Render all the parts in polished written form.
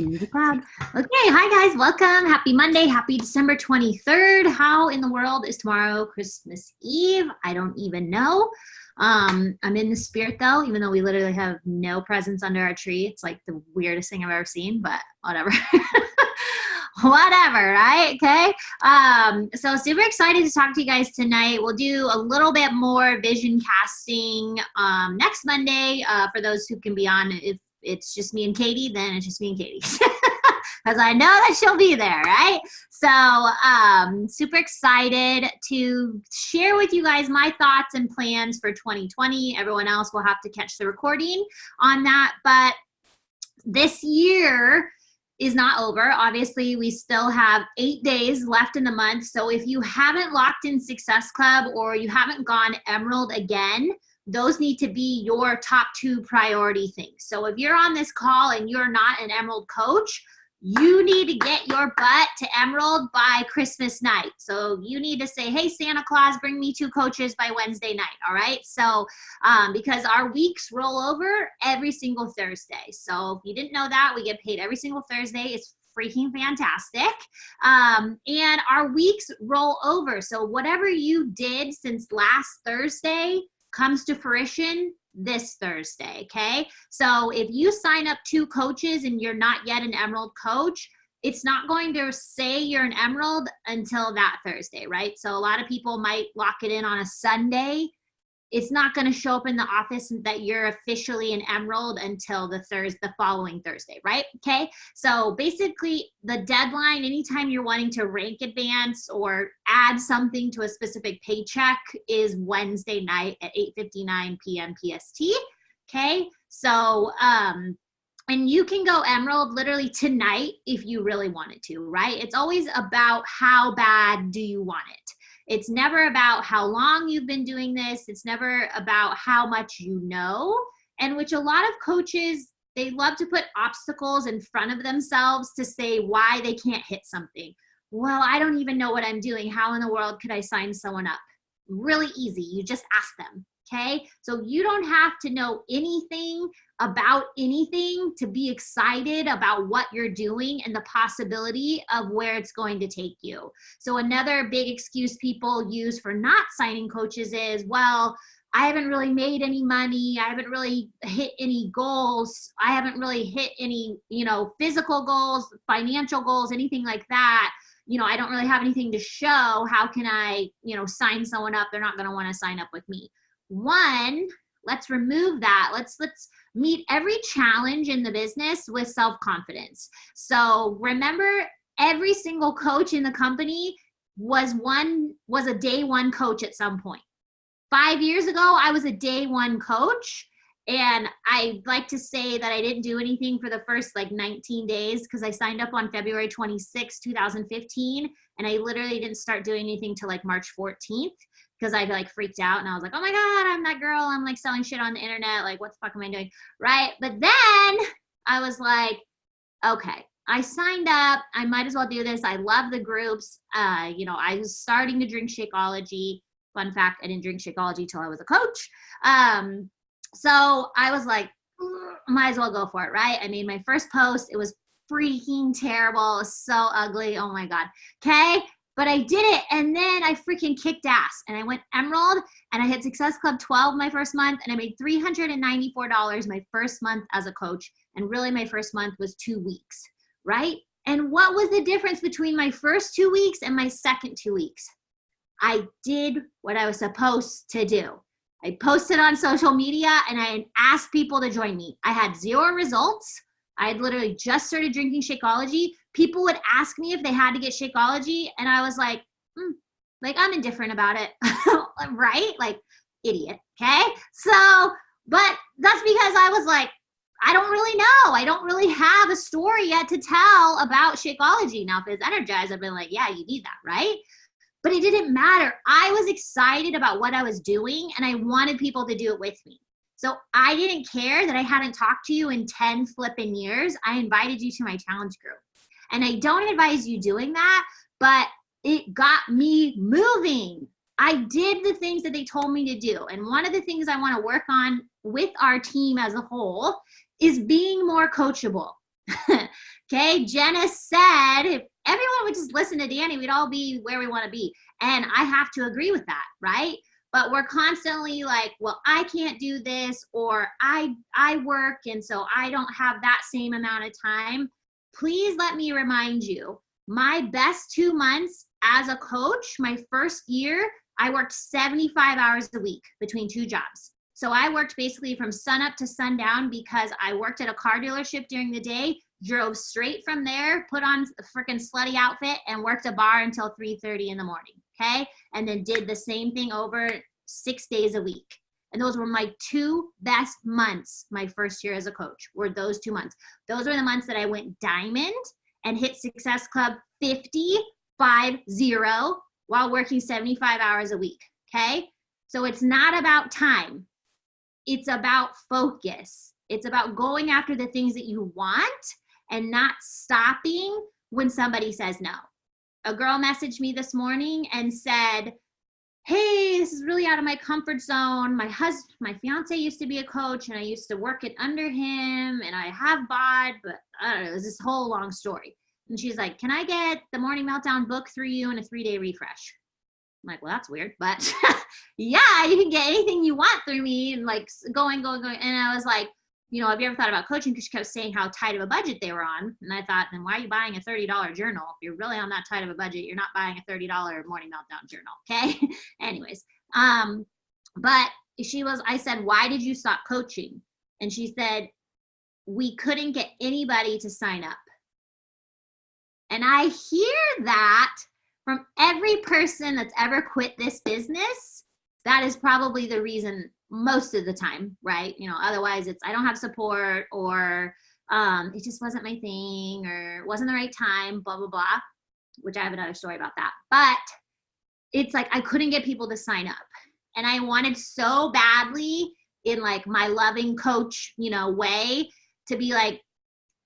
to the crowd. Okay, hi guys, welcome. Happy Monday, happy December 23rd. How in the world is tomorrow Christmas Eve? I don't even know. I'm in the spirit though, even though we literally have no presents under our tree. It's like the weirdest thing I've ever seen, but whatever. Whatever, right? Okay. So super excited to talk to you guys tonight. We'll do a little bit more vision casting next Monday for those who can be on. If it's just me and Katie, then it's just me and Katie. Because I know that she'll be there, right? So super excited to share with you guys my thoughts and plans for 2020. Everyone else will have to catch the recording on that. But this year is not over. Obviously, we still have 8 days left in the month. So if you haven't locked in Success Club or you haven't gone Emerald again, those need to be your top 2 priority things. So if you're on this call and you're not an Emerald coach, you need to get your butt to Emerald by Christmas night. So you need to say, hey, Santa Claus, bring me 2 coaches by Wednesday night, all right? So because our weeks roll over every single Thursday. So if you didn't know that, we get paid every single Thursday. It's freaking fantastic. And our weeks roll over. So whatever you did since last Thursday comes to fruition this Thursday, okay? So if you sign up 2 coaches and you're not yet an Emerald coach, it's not going to say you're an Emerald until that Thursday, right? So a lot of people might lock it in on a Sunday. It's not going to show up in the office that you're officially an Emerald until the following Thursday, right? Okay. So basically the deadline, anytime you're wanting to rank advance or add something to a specific paycheck, is Wednesday night at 8:59 p.m. PST. Okay. So, and you can go Emerald literally tonight if you really wanted to, right? It's always about how bad do you want it. It's never about how long you've been doing this. It's never about how much you know, and which a lot of coaches, they love to put obstacles in front of themselves to say why they can't hit something. Well, I don't even know what I'm doing. How in the world could I sign someone up? Really easy. You just ask them. Okay. So you don't have to know anything about anything to be excited about what you're doing and the possibility of where it's going to take you. So another big excuse people use for not signing coaches is, well, I haven't really made any money. I haven't really hit any goals. I haven't really hit any, physical goals, financial goals, anything like that. I don't really have anything to show. How can I, sign someone up? They're not going to want to sign up with me. One, let's remove that. Let's meet every challenge in the business with self-confidence. So remember, every single coach in the company was a day 1 coach at some point. 5 years ago, I was a day 1 coach. And I like to say that I didn't do anything for the first 19 days because I signed up on February 26, 2015. And I literally didn't start doing anything till March 14th. Because I freaked out and I was like, oh my God, I'm that girl. I'm selling shit on the internet. What the fuck am I doing? Right. But then I was like, okay, I signed up. I might as well do this. I love the groups. I was starting to drink Shakeology. Fun fact, I didn't drink Shakeology till I was a coach. So I was like, might as well go for it. Right. I made my first post. It was freaking terrible. It was so ugly. Oh my God. Okay. But I did it, and then I freaking kicked ass, and I went Emerald, and I hit Success Club 12 my first month, and I made $394 my first month as a coach, and really my first month was 2 weeks, right? And what was the difference between my first 2 weeks and my second 2 weeks? I did what I was supposed to do. I posted on social media, and I asked people to join me. I had 0 results. I had literally just started drinking Shakeology. People would ask me if they had to get Shakeology, and I was like, I'm indifferent about it, right? Idiot, okay? So, but that's because I was like, I don't really know. I don't really have a story yet to tell about Shakeology. Now, if it's Energize, I've been like, yeah, you need that, right? But it didn't matter. I was excited about what I was doing, and I wanted people to do it with me. So I didn't care that I hadn't talked to you in 10 flipping years. I invited you to my challenge group. And I don't advise you doing that, but it got me moving. I did the things that they told me to do. And one of the things I want to work on with our team as a whole is being more coachable. Okay, Jenna said if everyone would just listen to Danny, we'd all be where we want to be. And I have to agree with that, right? But we're constantly like, well, I can't do this, or I work, and so I don't have that same amount of time. Please let me remind you, my best 2 months as a coach, my first year, I worked 75 hours a week between 2 jobs. So I worked basically from sun up to sundown because I worked at a car dealership during the day, drove straight from there, put on a freaking slutty outfit, and worked a bar until 3:30 in the morning, okay? And then did the same thing over 6 days a week. And those were my 2 best months my first year as a coach, were those 2 months. Those were the months that I went diamond and hit Success Club 50 while working 75 hours a week, okay? So it's not about time. It's about focus. It's about going after the things that you want and not stopping when somebody says no. A girl messaged me this morning and said, hey, this is really out of my comfort zone. My fiance used to be a coach, and I used to work it under him, and I have bod, but I don't know, it's this whole long story. And she's like, can I get the Morning Meltdown book through you and a 3-day refresh? I'm like, well, that's weird, but yeah, you can get anything you want through me, and like going. And I was like, you know, have you ever thought about coaching? Because she kept saying how tight of a budget they were on. And I thought, then why are you buying a $30 journal? If you're really on that tight of a budget, you're not buying a $30 Morning Meltdown journal, okay? Anyways, but I said, why did you stop coaching? And she said, we couldn't get anybody to sign up. And I hear that from every person that's ever quit this business. That is probably the reason most of the time, right? You know, otherwise it's, I don't have support, or it just wasn't my thing, or wasn't the right time, blah, blah, blah, which I have another story about that. But it's like, I couldn't get people to sign up. And I wanted so badly, in like my loving coach, you know, way, to be like,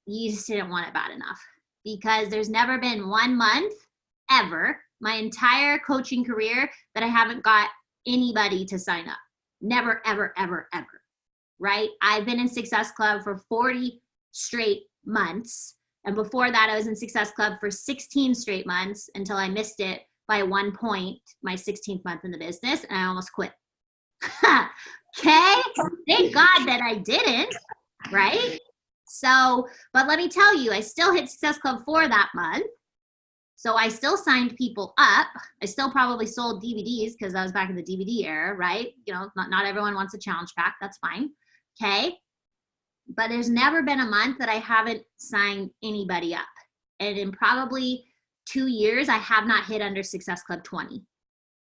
you just didn't want it bad enough. Because there's never been 1 month ever, my entire coaching career, that I haven't got anybody to sign up. Never, ever, ever, ever, right? I've been in Success Club for 40 straight months. And before that, I was in Success Club for 16 straight months until I missed it by 1 point, my 16th month in the business, and I almost quit. Okay? Thank God that I didn't, right? So, but let me tell you, I still hit Success Club for that month. So I still signed people up. I still probably sold DVDs because I was back in the DVD era, right? You know, not everyone wants a challenge pack. That's fine. Okay. But there's never been a month that I haven't signed anybody up. And in probably 2 years, I have not hit under Success Club 20.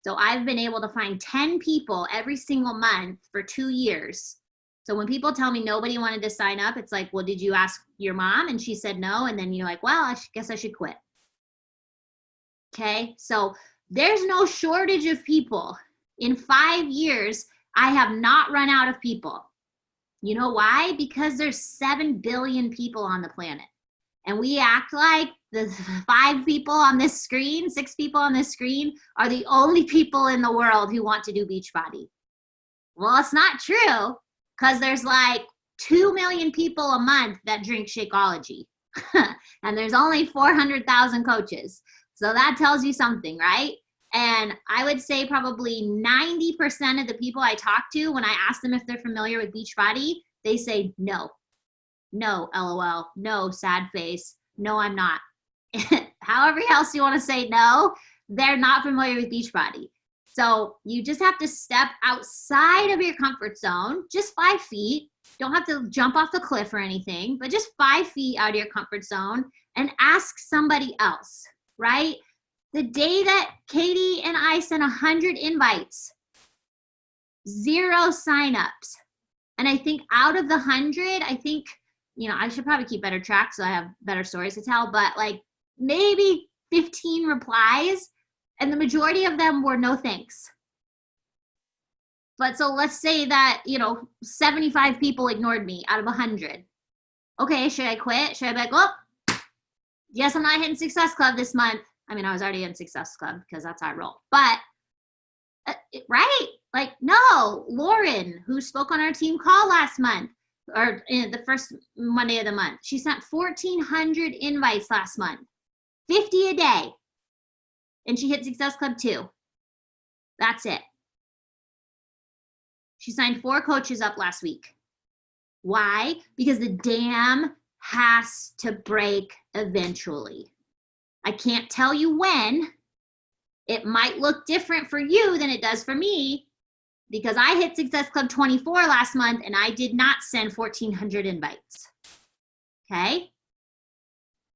So I've been able to find 10 people every single month for 2 years. So when people tell me nobody wanted to sign up, it's like, well, did you ask your mom? And she said no. And then you're like, well, I guess I should quit. Okay, so there's no shortage of people. In 5 years, I have not run out of people. You know why? Because there's 7 billion people on the planet. And we act like the 5 people on this screen, 6 people on this screen, are the only people in the world who want to do Beachbody. Well, it's not true, because there's like 2 million people a month that drink Shakeology. And there's only 400,000 coaches. So that tells you something, right? And I would say probably 90% of the people I talk to, when I ask them if they're familiar with Beachbody, they say no. No, LOL. No, sad face. No, I'm not. However else you want to say no, they're not familiar with Beachbody. So you just have to step outside of your comfort zone, just 5 feet. Don't have to jump off the cliff or anything, but just 5 feet out of your comfort zone and ask somebody else. Right? The day that Katie and I sent 100 invites, 0 signups. And I think out of the 100, I think, you know, I should probably keep better track so I have better stories to tell, but like maybe 15 replies, and the majority of them were no thanks. But so let's say that, you know, 75 people ignored me out of 100. Okay, should I quit? Should I be like, well, yes, I'm not hitting Success Club this month. I mean, I was already in Success Club because that's how I roll. But, right? Like, no. Lauren, who spoke on our team call last month, or the first Monday of the month. She sent 1,400 invites last month, 50 a day. And she hit Success Club 2. That's it. She signed 4 coaches up last week. Why? Because the dam has to break eventually. I can't tell you when. It might look different for you than it does for me, because I hit Success Club 24 last month and I did not send 1,400 invites. Okay?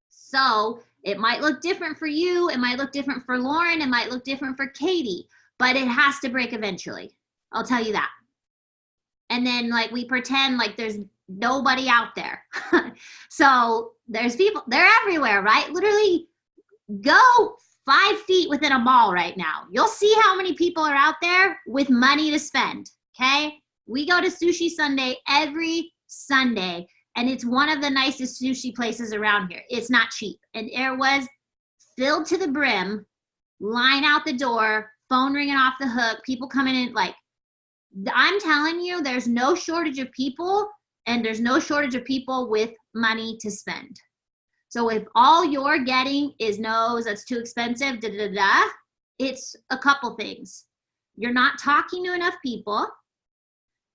So it might look different for you. It might look different for Lauren. It might look different for Katie, but it has to break eventually. I'll tell you that. And then like we pretend like there's nobody out there. So there's people, they're everywhere, right? Literally go 5 feet within a mall right now. You'll see how many people are out there with money to spend, okay? We go to Sushi Sunday every Sunday, and it's one of the nicest sushi places around here. It's not cheap. And it was filled to the brim, line out the door, phone ringing off the hook, people coming in. Like, I'm telling you, there's no shortage of people, and there's no shortage of people with money to spend. So if all you're getting is no's, that's too expensive, it's a couple things. You're not talking to enough people.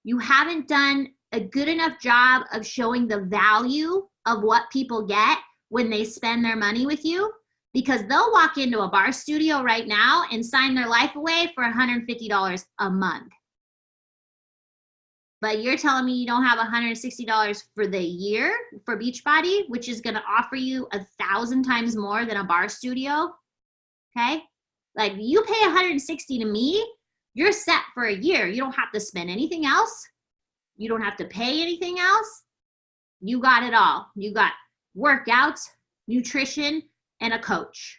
You haven't done a good enough job of showing the value of what people get when they spend their money with you, because they'll walk into a bar studio right now and sign their life away for $150 a month. But you're telling me you don't have $160 for the year for Beachbody, which is going to offer you 1,000 times more than a bar studio. Okay? Like, you pay $160 to me, you're set for a year. You don't have to spend anything else. You don't have to pay anything else. You got it all. You got workouts, nutrition, and a coach.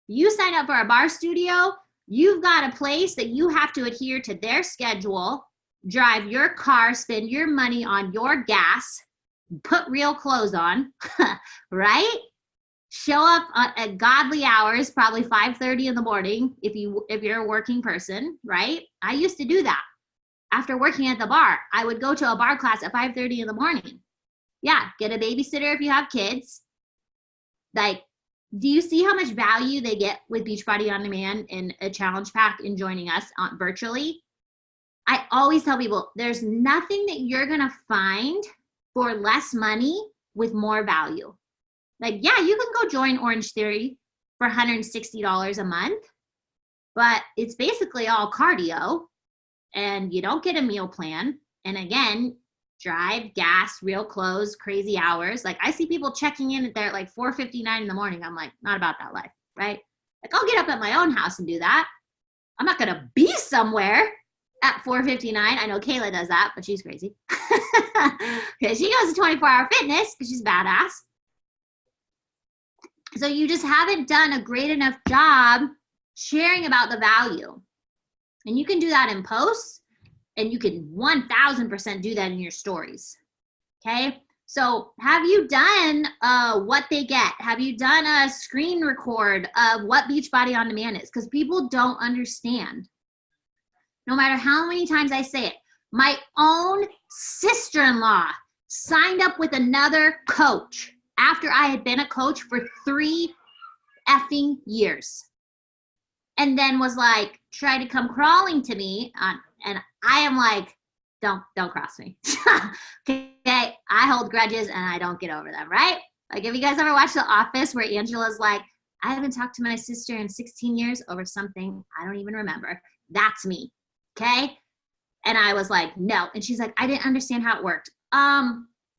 You sign up for a bar studio, you've got a place that you have to adhere to their schedule, drive your car, spend your money on your gas, put real clothes on, right? Show up at godly hours, probably 5:30 in the morning if you're a working person, right? I used to do that. After working at the bar, I would go to a bar class at 5:30 in the morning. Yeah, get a babysitter if you have kids. Like, do you see how much value they get with Beachbody On Demand and a challenge pack in joining us virtually? I always tell people, there's nothing that you're going to find for less money with more value. Like, yeah, you can go join Orange Theory for $160 a month, but it's basically all cardio, and you don't get a meal plan. And again, drive, gas, real clothes, crazy hours. Like, I see people checking in at like 4:59 in the morning. I'm like, not about that life, right? Like, I'll get up at my own house and do that. I'm not going to be somewhere at 4:59. I know Kayla does that, but she's crazy. Okay, she goes to 24-hour fitness because she's badass. So you just haven't done a great enough job sharing about the value. And you can do that in posts, and you can 1,000% do that in your stories. Okay, so have you done what they get? Have you done a screen record of what Beachbody On Demand is? Because people don't understand. No matter how many times I say it, my own sister-in-law signed up with another coach after I had been a coach for 3 effing years. And then was like, tried to come crawling to me. And I am like, don't cross me. Okay, I hold grudges and I don't get over them, right? Like, if you guys ever watch The Office where Angela's like, I haven't talked to my sister in 16 years over something I don't even remember. That's me. Okay? And I was like, no. And she's like, I didn't understand how it worked.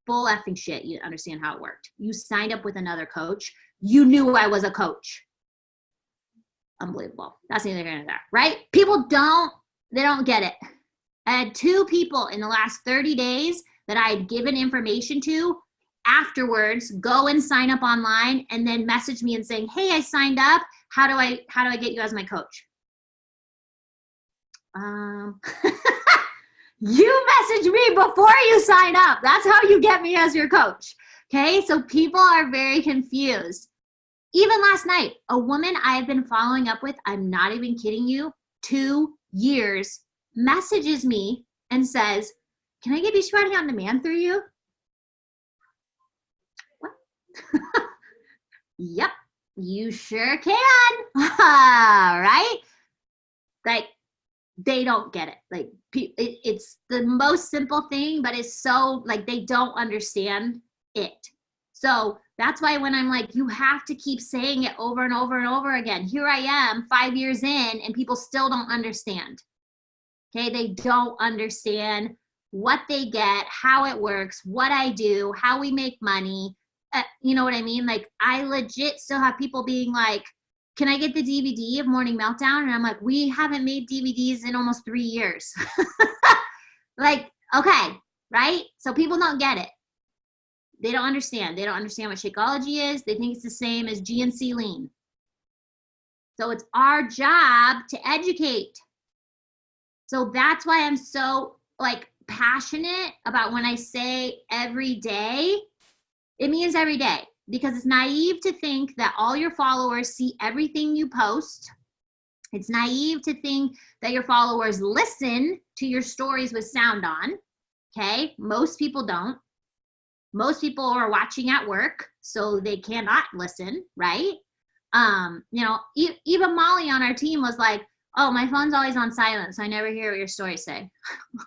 Bull effing shit. You didn't understand how it worked. You signed up with another coach. You knew I was a coach. Unbelievable. That's neither here nor there, right? People they don't get it. I had 2 people in the last 30 days that I had given information to afterwards go and sign up online and then message me and saying, hey, I signed up. How do I get you as my coach? You messaged me before you sign up. That's how you get me as your coach. Okay, so people are very confused. Even last night, a woman I have been following up with, I'm not even kidding you, 2 years, messages me and says, Can I get Beachbody on demand through you? What? Yep, you sure can. Right? Like, they don't get it. Like, it's the most simple thing, but it's so, like, they don't understand it. So that's why when I'm like, you have to keep saying it over and over and over again. Here I am 5 years in and people still don't understand. Okay, they don't understand what they get, how it works, what I do, how we make money. You know what I mean? Like, I legit still have people being like, can I get the DVD of Morning Meltdown? And I'm like, we haven't made DVDs in almost 3 years. Like, okay, right? So people don't get it. They don't understand. They don't understand what Shakeology is. They think it's the same as GNC Lean. So it's our job to educate. So that's why I'm so, like, passionate about when I say every day, it means every day, because it's naive to think that all your followers see everything you post. It's naive to think that your followers listen to your stories with sound on. Okay, most people don't. Most people are watching at work, so they cannot listen, right? You know, even Molly on our team was like, oh, my phone's always on silent, so I never hear what your stories say.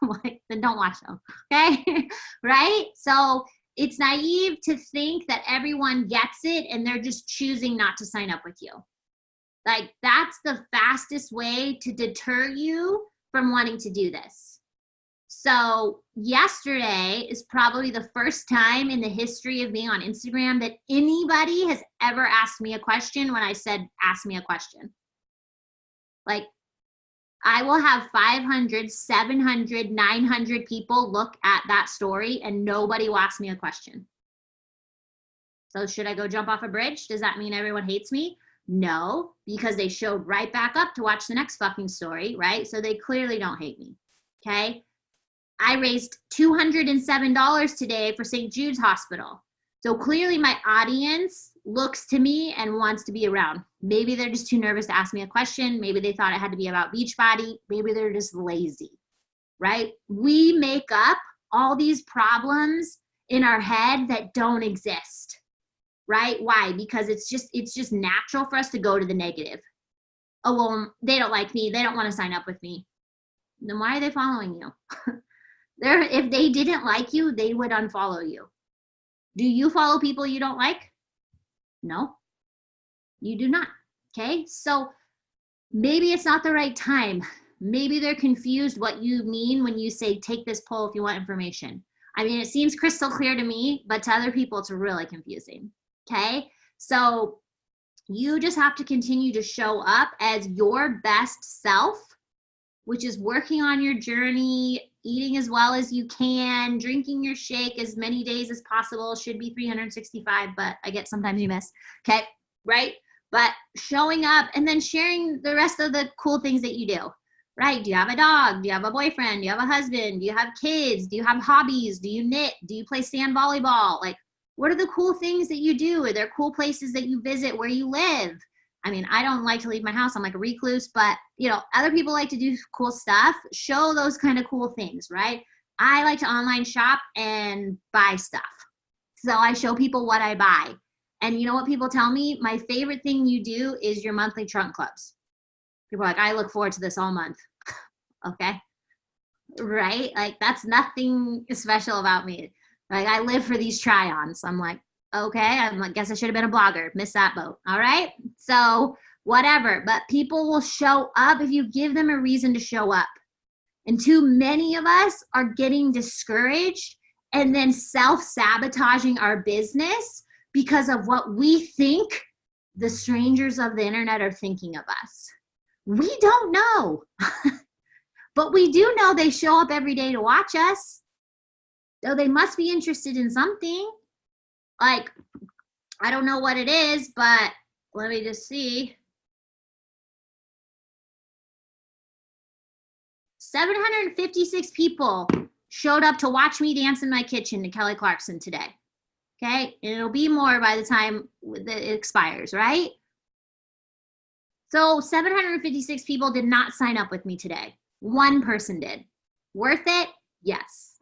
Like, then don't watch them, okay? Right? So it's naive to think that everyone gets it and they're just choosing not to sign up with you. Like, that's the fastest way to deter you from wanting to do this. So yesterday is probably the first time in the history of being on Instagram that anybody has ever asked me a question when I said, ask me a question. Like, I will have 500, 700, 900 people look at that story and nobody will ask me a question. So should I go jump off a bridge? Does that mean everyone hates me? No, because they showed right back up to watch the next fucking story, right? So they clearly don't hate me, okay? I raised $207 today for St. Jude's Hospital. So clearly my audience looks to me and wants to be around. Maybe they're just too nervous to ask me a question. Maybe they thought it had to be about Beachbody. Maybe they're just lazy, right? We make up all these problems in our head that don't exist, right? Why? Because it's just natural for us to go to the negative. Oh, well, they don't like me. They don't want to sign up with me. Then why are they following you? If they didn't like you, they would unfollow you. Do you follow people you don't like? No, you do not. Okay, so maybe it's not the right time. Maybe they're confused what you mean when you say take this poll if you want information. I mean, it seems crystal clear to me, but to other people, it's really confusing. Okay, so you just have to continue to show up as your best self, which is working on your journey, eating as well as you can, drinking your shake as many days as possible. Should be 365, but I get sometimes you miss. Okay, right? But showing up and then sharing the rest of the cool things that you do, right? Do you have a dog? Do you have a boyfriend? Do you have a husband? Do you have kids? Do you have hobbies? Do you knit? Do you play sand volleyball? Like, what are the cool things that you do? Are there cool places that you visit where you live? I mean, I don't like to leave my house. I'm like a recluse, but you know, other people like to do cool stuff. Show those kind of cool things, right? I like to online shop and buy stuff. So I show people what I buy. And you know what people tell me? My favorite thing you do is your monthly trunk clubs. People are like, I look forward to this all month. Okay. Right? Like, that's nothing special about me. Like, I live for these try-ons. I'm like, okay, I guess I should have been a blogger. Missed that boat. All right. So whatever, but people will show up if you give them a reason to show up. And too many of us are getting discouraged and then self-sabotaging our business because of what we think the strangers of the internet are thinking of us. We don't know, but we do know they show up every day to watch us. So they must be interested in something. Like, I don't know what it is, but let me just see. 756 people showed up to watch me dance in my kitchen to Kelly Clarkson today. Okay, and it'll be more by the time it expires, right? So 756 people did not sign up with me today. One person did. Worth it? Yes.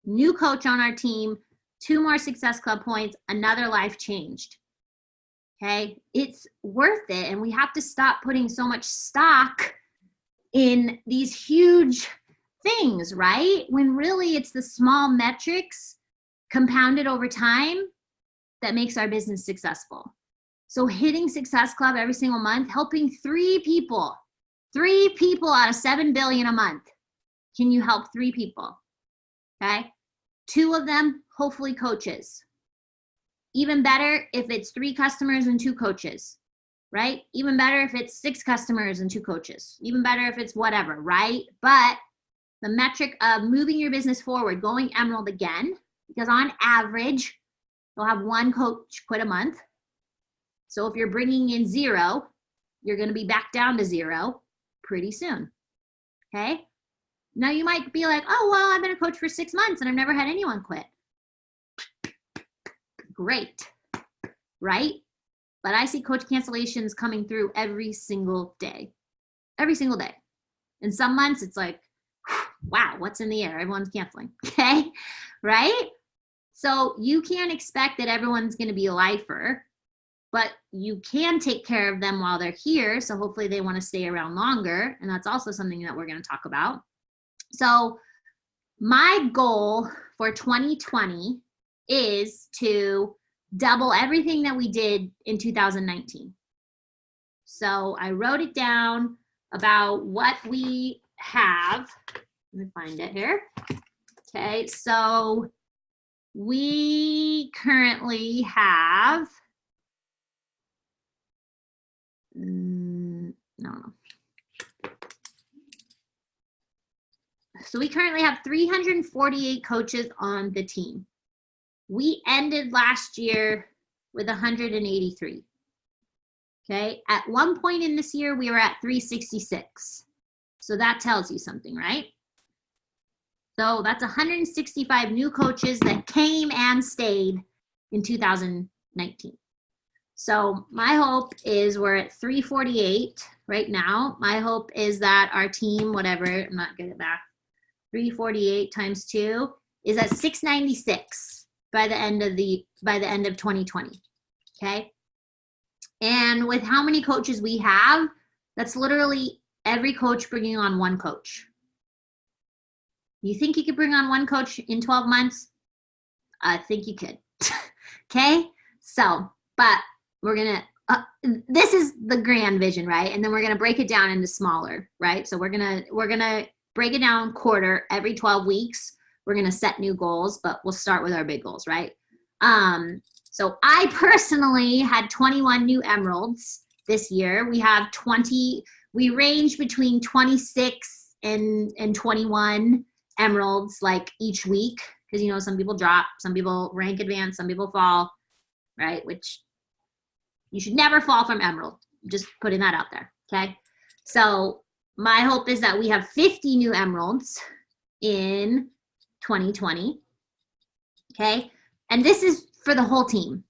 new coach on our team, 2 more Success Club points, another life changed. Okay, it's worth it. And we have to stop putting so much stock in these huge things, right? When really it's the small metrics compounded over time that makes our business successful. So hitting Success Club every single month, helping 3 people out of 7 billion a month. Can you help 3 people? Okay, 2 of them, hopefully coaches. Even better if it's 3 customers and 2 coaches, right? Even better if it's 6 customers and 2 coaches. Even better if it's whatever, right? But the metric of moving your business forward, going emerald again, because on average, you'll have 1 coach quit a month. So if you're bringing in 0, you're going to be back down to 0 pretty soon, okay? Now you might be like, oh, well, I've been a coach for 6 months and I've never had anyone quit. Great, right? But I see coach cancellations coming through every single day. Every single day. In some months, it's like, wow, what's in the air? Everyone's canceling, okay? Right? So you can't expect that everyone's going to be a lifer, but you can take care of them while they're here. So hopefully they want to stay around longer. And that's also something that we're going to talk about. So my goal for 2020 is to double everything that we did in 2019. So I wrote it down about what we have. Let me find it here. Okay, so we currently have, So we currently have 348 coaches on the team. We ended last year with 183. Okay, at one point in this year, we were at 366. So that tells you something, right? So that's 165 new coaches that came and stayed in 2019. So my hope is we're at 348 right now. My hope is that our team, whatever, I'm not good at math, 348 times 2 is at 696 by the end of 2020. Okay. And with how many coaches we have, that's literally every coach bringing on 1 coach. You think you could bring on 1 coach in 12 months? I think you could. Okay. So, but we're going to, this is the grand vision, right? And then we're going to break it down into smaller, right? So we're going to break it down quarter every 12 weeks. We're going to set new goals, but we'll start with our big goals, right? So I personally had 21 new emeralds this year. We have 20, we range between 26 and 21 emeralds like each week. Because, you know, some people drop, some people rank advance, some people fall, right? Which you should never fall from emerald. Just putting that out there, okay? So my hope is that we have 50 new emeralds in 2020, okay? And this is for the whole team,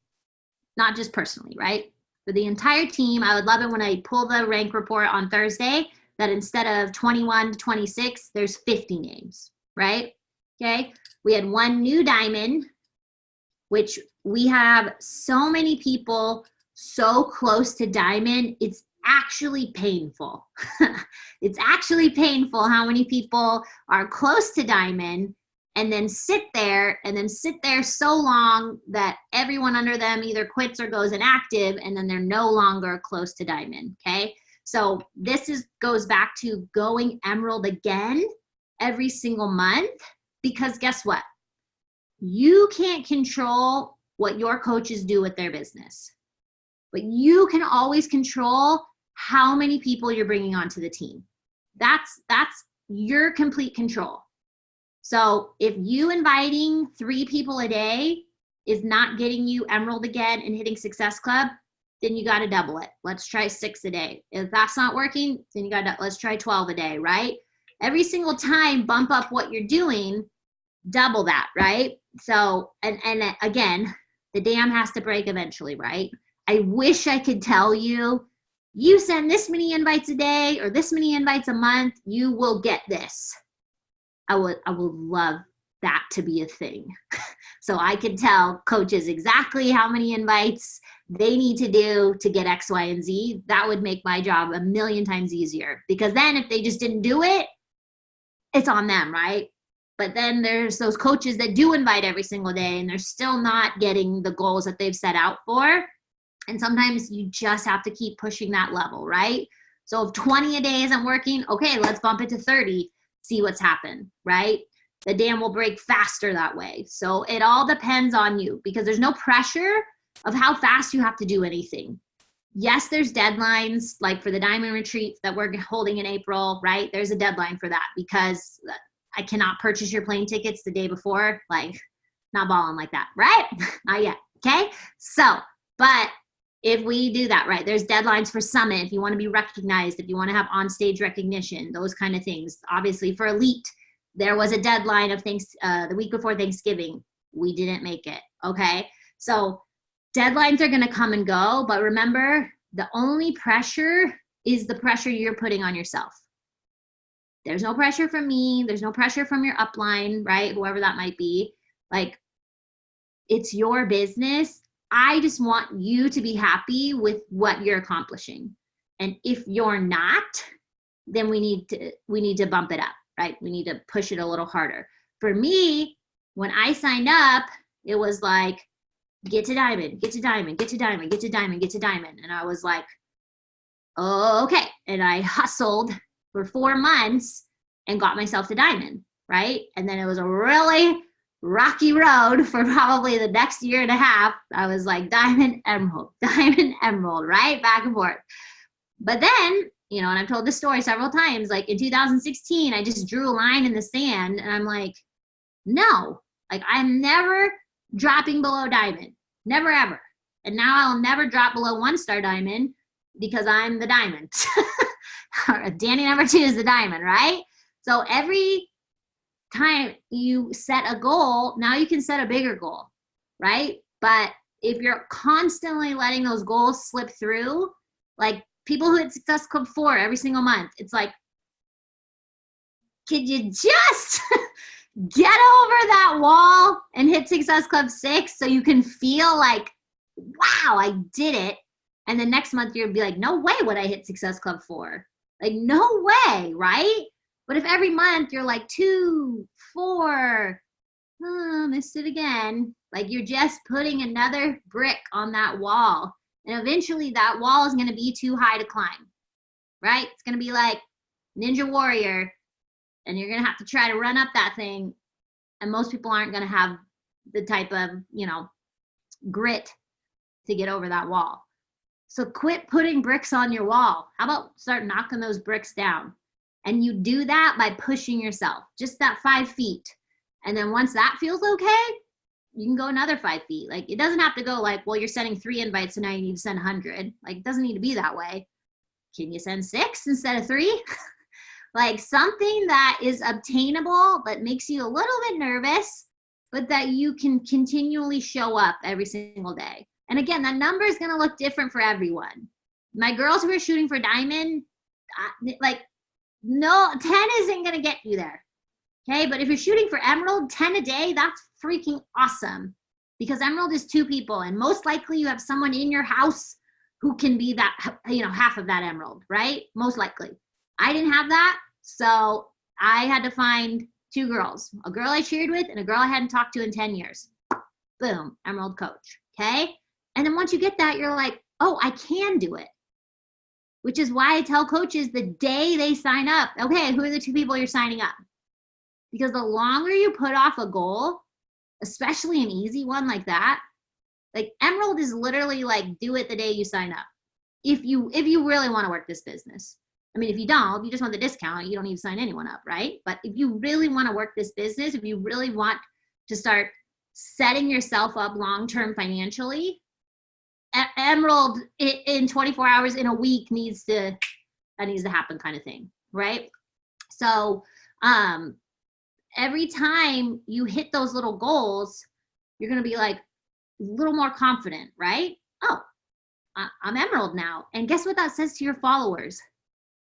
not just personally, right? For the entire team, I would love it when I pull the rank report on Thursday that instead of 21 to 26, there's 50 names, right? Okay, we had 1 new diamond, which we have so many people so close to diamond, it's actually painful. It's actually painful how many people are close to diamond and then sit there so long that everyone under them either quits or goes inactive, and then they're no longer close to diamond, okay? So this goes back to going emerald again every single month, because guess what? You can't control what your coaches do with their business, but you can always control how many people you're bringing onto the team. That's your complete control. So if you inviting 3 people a day is not getting you emerald again and hitting Success Club, then you got to double it. Let's try 6 a day. If that's not working, then you got to, let's try 12 a day, right? Every single time, bump up what you're doing, double that, right? So, and again, the dam has to break eventually, right? I wish I could tell you, you send this many invites a day or this many invites a month, you will get this. I would love that to be a thing. So I could tell coaches exactly how many invites they need to do to get X, Y, and Z. That would make my job a million times easier, because then if they just didn't do it, it's on them, right? But then there's those coaches that do invite every single day and they're still not getting the goals that they've set out for. And sometimes you just have to keep pushing that level, right? So if 20 a day isn't working, okay, let's bump it to 30, see what's happened, right? The dam will break faster that way. So it all depends on you, because there's no pressure of how fast you have to do anything. Yes, there's deadlines, like for the Diamond Retreat that we're holding in April, right? There's a deadline for that, because I cannot purchase your plane tickets the day before, like not balling like that, right? Not yet, okay? So, but if we do that, right, there's deadlines for Summit, if you want to be recognized, if you want to have on-stage recognition, those kind of things. Obviously for Elite, there was a deadline of the week before Thanksgiving. We didn't make it, okay? So deadlines are going to come and go, but remember, the only pressure is the pressure you're putting on yourself. There's no pressure from me. There's no pressure from your upline, right? Whoever that might be. Like, it's your business. I just want you to be happy with what you're accomplishing. And if you're not, then we need to bump it up, right? We need to push it a little harder. For me, when I signed up, it was like, get to diamond, get to diamond, get to diamond, get to diamond, get to diamond. And I was like, oh, okay. And I hustled for 4 months and got myself to diamond, right? And then it was a really rocky road for probably the next year and a half. I was like diamond, emerald, right? Back and forth. But then, and I've told this story several times, like in 2016, I just drew a line in the sand and I'm like, no, like I'm never dropping below diamond, never ever. And now I'll never drop below 1-star diamond, because I'm the diamond. Danny number 2 is the diamond, right? So every time you set a goal, now you can set a bigger goal, right? But if you're constantly letting those goals slip through, like people who hit Success Club 4 every single month, it's like, could you just get over that wall and hit Success Club 6 so you can feel like, wow, I did it. And the next month you'll be like, no way would I hit Success Club 4. Like, no way, right? But if every month you're like 2, 4, missed it again, like you're just putting another brick on that wall. And eventually that wall is going to be too high to climb, right? It's going to be like Ninja Warrior, and you're going to have to try to run up that thing. And most people aren't going to have the type of, grit to get over that wall. So quit putting bricks on your wall. How about start knocking those bricks down? And you do that by pushing yourself, just that 5 feet. And then once that feels okay, you can go another 5 feet. Like, it doesn't have to go like, well, you're sending 3 invites, so now you need to send 100. Like, it doesn't need to be that way. Can you send 6 instead of 3? Like something that is obtainable, but makes you a little bit nervous, but that you can continually show up every single day. And again, that number is going to look different for everyone. My girls who are shooting for diamond, like, no, 10 isn't going to get you there. Okay. But if you're shooting for emerald, 10 a day, that's freaking awesome, because emerald is 2 people. And most likely you have someone in your house who can be that, half of that emerald, right? Most likely. I didn't have that. So I had to find 2 girls, a girl I cheered with and a girl I hadn't talked to in 10 years. Boom, emerald coach. Okay. And then once you get that, you're like, oh, I can do it. Which is why I tell coaches the day they sign up, okay, who are the 2 people you're signing up? Because the longer you put off a goal, especially an easy one like that, like emerald is literally like, do it the day you sign up. If you really want to work this business. I mean, if you don't, if you just want the discount, you don't need to sign anyone up, right? But if you really want to work this business, if you really want to start setting yourself up long-term financially, emerald in 24 hours in a week needs to happen, kind of thing, right? So every time you hit those little goals, you're going to be like a little more confident, right? Oh, I'm emerald now. And guess what that says to your followers?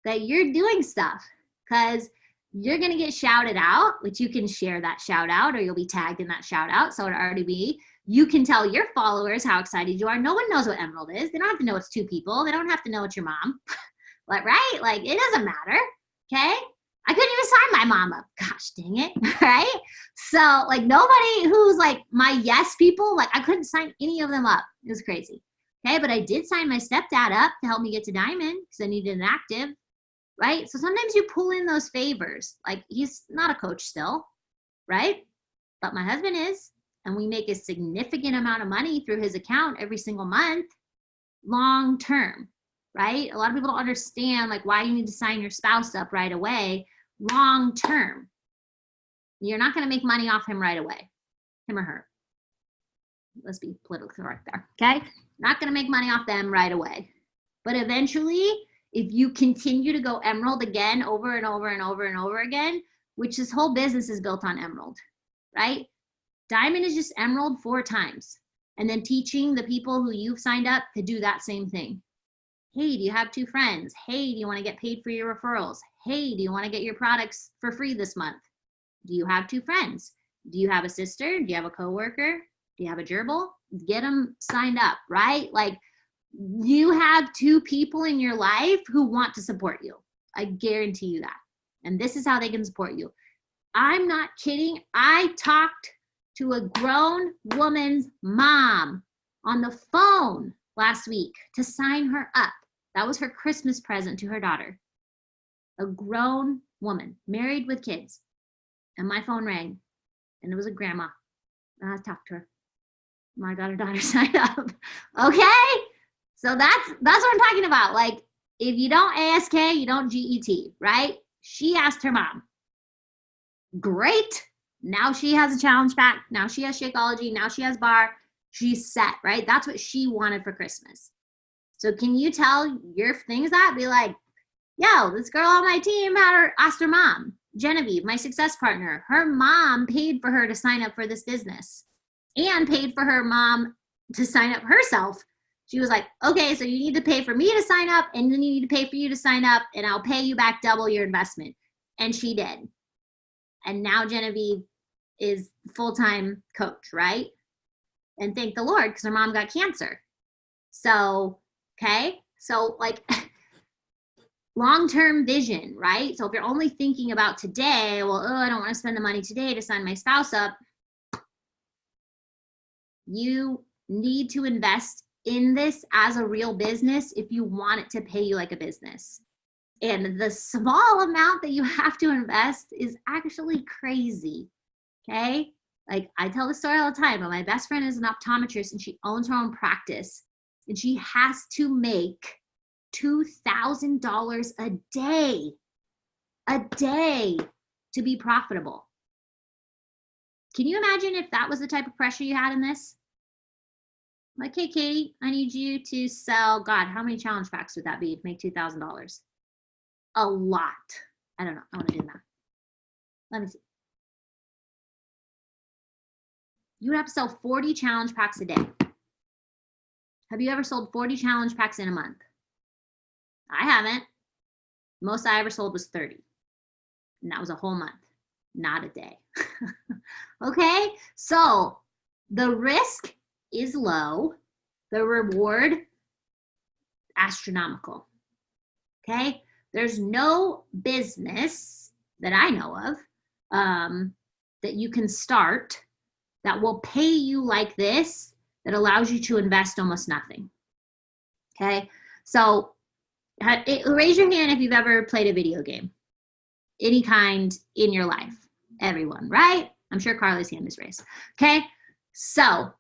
That you're doing stuff, because you're going to get shouted out, which you can share that shout out or you'll be tagged in that shout out. So it'll already be, you can tell your followers how excited you are. No one knows what Emerald is. They don't have to know it's 2 people. They don't have to know it's your mom. Like, right? Like, it doesn't matter. Okay. I couldn't even sign my mom up. Gosh, dang it. Right? So like nobody who's like my yes people, like I couldn't sign any of them up. It was crazy. Okay. But I did sign my stepdad up to help me get to Diamond because I needed an active. Right? So sometimes you pull in those favors. Like he's not a coach still, right? But my husband is, and we make a significant amount of money through his account every single month, long term, right? A lot of people don't understand like why you need to sign your spouse up right away, long term. You're not going to make money off him right away, him or her. Let's be politically correct there, okay? Not going to make money off them right away. But eventually, if you continue to go Emerald again over and over and over and over again, which this whole business is built on Emerald, right? Diamond is just Emerald 4 times. And then teaching the people who you've signed up to do that same thing. Hey, do you have 2 friends? Hey, do you want to get paid for your referrals? Hey, do you want to get your products for free this month? Do you have 2 friends? Do you have a sister? Do you have a coworker? Do you have a gerbil? Get them signed up, right? Like, you have 2 people in your life who want to support you. I guarantee you that. And this is how they can support you. I'm not kidding. I talked to a grown woman's mom on the phone last week to sign her up. That was her Christmas present to her daughter. A grown woman, married with kids. And my phone rang. And it was a grandma. And I talked to her. I got her daughter signed up. Okay? So that's what I'm talking about. Like, if you don't ASK, you don't GET, right? She asked her mom. Great. Now she has a challenge pack. Now she has Shakeology. Now she has bar. She's set, right? That's what she wanted for Christmas. So can you tell your things that? Be like, yo, this girl on my team asked her mom, Genevieve, my success partner. Her mom paid for her to sign up for this business and paid for her mom to sign up herself. She was like, okay, so you need to pay for me to sign up and then you need to pay for you to sign up and I'll pay you back double your investment. And she did. And now Genevieve is full-time coach, right? And thank the Lord because her mom got cancer. So, okay. So like long-term vision, right? So if you're only thinking about today, well, I don't want to spend the money today to sign my spouse up. You need to invest in this as a real business if you want it to pay you like a business. And the small amount that you have to invest is actually crazy, okay? Like I tell this story all the time, but my best friend is an optometrist and she owns her own practice and she has to make $2,000 a day to be profitable. Can you imagine if that was the type of pressure you had in this? Like, hey, Katie, I need you to sell, God, how many challenge packs would that be to make $2,000? A lot. I don't know. I want to do that. Let me see. You would have to sell 40 challenge packs a day. Have you ever sold 40 challenge packs in a month? I haven't. Most I ever sold was 30. And that was a whole month, not a day. Okay? So the risk is low, the reward astronomical. Okay? There's no business that I know of that you can start that will pay you like this, that allows you to invest almost nothing. Okay? So raise your hand if you've ever played a video game, any kind in your life. Everyone, right? I'm sure Carly's hand is raised. Okay? So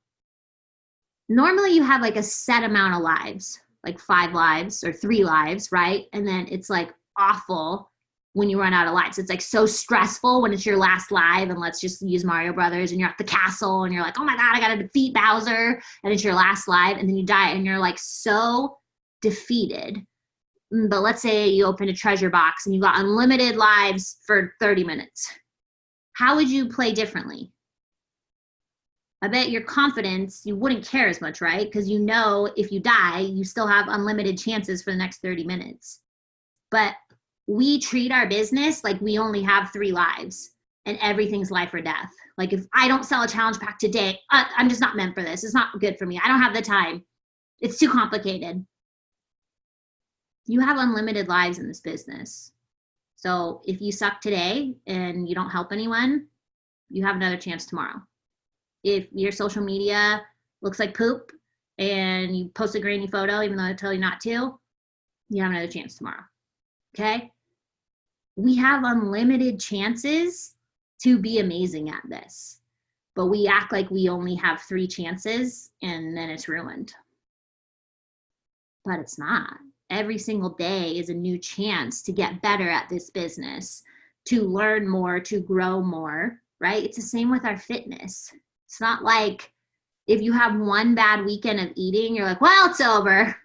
normally you have like a set amount of lives, like 5 lives or 3 lives, right? And then it's like awful when you run out of lives. It's like so stressful when it's your last live, and let's just use Mario Brothers and you're at the castle and you're like, oh my God, I gotta defeat Bowser, and it's your last live, and then you die and you're like so defeated. But let's say you open a treasure box and you got unlimited lives for 30 minutes. How would you play differently? I bet your confidence, you wouldn't care as much, right? Because you know if you die, you still have unlimited chances for the next 30 minutes. But we treat our business like we only have 3 lives and everything's life or death. Like if I don't sell a challenge pack today, I'm just not meant for this. It's not good for me. I don't have the time. It's too complicated. You have unlimited lives in this business. So if you suck today and you don't help anyone, you have another chance tomorrow. If your social media looks like poop and you post a grainy photo, even though I tell you not to, you have another chance tomorrow. Okay? We have unlimited chances to be amazing at this, but we act like we only have 3 chances and then it's ruined. But it's not. Every single day is a new chance to get better at this business, to learn more, to grow more, right? It's the same with our fitness. It's not like if you have one bad weekend of eating, you're like, well, it's over.